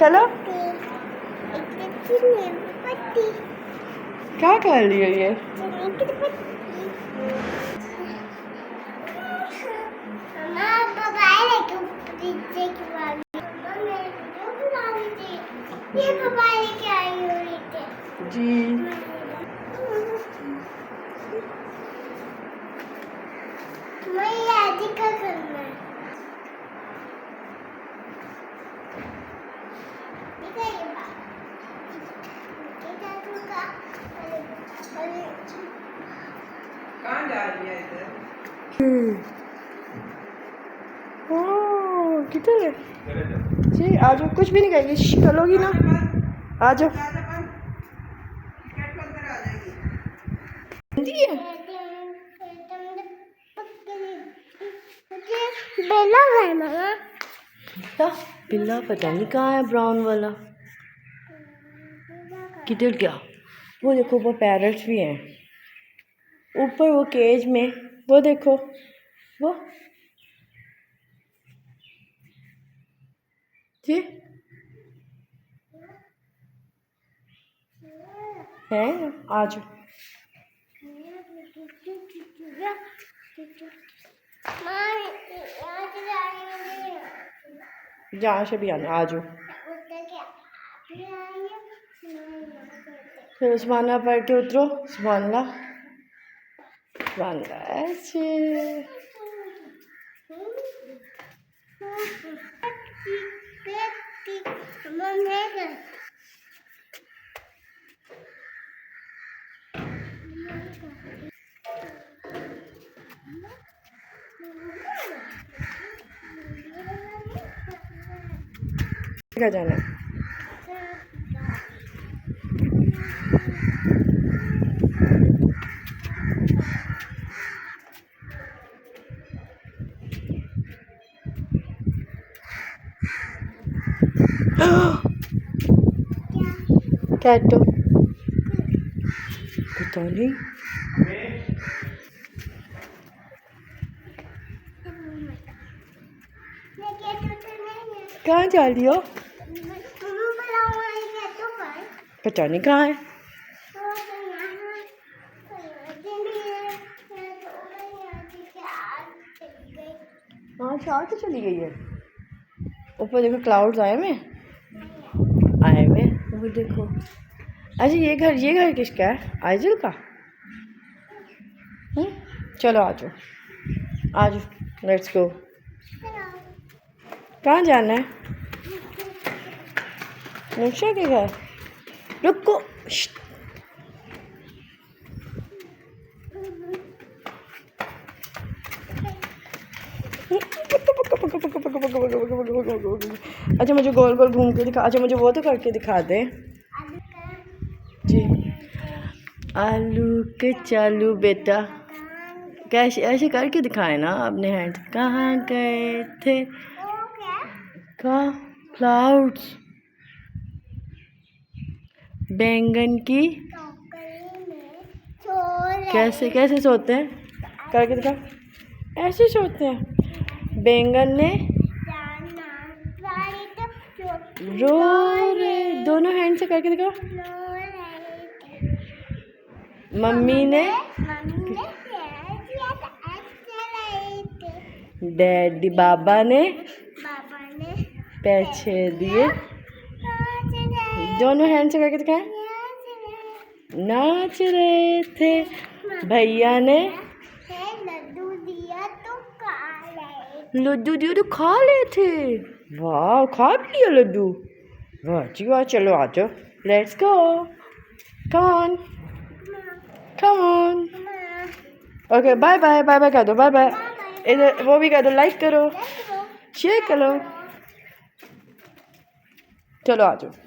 चलो क्या कर रही है ये? जी कहाँ जा रही है इधर? ओह किधर है जी? आ जाओ, कुछ भी नहीं कहेगी, करोगी ना? आ जाओ। हिंदी है बिल्ला पता नहीं कहाँ है, ब्राउन वाला किधर गया? वो देखो वो पैरट्स भी हैं ऊपर वो केज में, वो देखो वो जी है। आ जाओ, जहाँ से भी आना, आ जाओ। फिर सुबहानल्लाह पढ़ के उतरो, सुबहानल्लाह सुबहानल्लाह ऐसे। क्या जाना है? कैटो पता नहीं कहाँ जा रही हो? पता नहीं कहाँ है। हाँ शाह तो चली गई है। ऊपर देखो क्लाउड्स आए हुए वो देखो। अच्छा ये घर किसका है? आइजल का। चलो आ जाओ लेट्स गो। कहाँ जाना है? नुशा के घर। रुको अच्छा मुझे गोल गोल घूम के दिखा। अच्छा मुझे वो तो करके दिखा दे जी। आलू के चालू बेटा, कैसे ऐसे करके दिखाए ना अपने हैंड। कहाँ गए थे? कहाँ? क्लाउड्स। बैंगन की कैसे कैसे सोते हैं? करके दिखा। ऐसे सोते हैं। बैंगन ने रो रहे। दोनों हैंड से करके दिखा। मम्मी ने डैडी बाबा ने पैसे दिए। दोनों हैंड से करके दिखाए। नाच रहे थे। भैया ने लड्डू दिया तो खा ले थे। वाह खा भी लिया लड्डू। वाह जी वाह। चलो आ जाओ, let's go. Come on okay bye bye. Bye bye कर दो। Bye bye. इधर वो भी कर दो, लाइक करो, शेयर करो। चलो आ जाओ।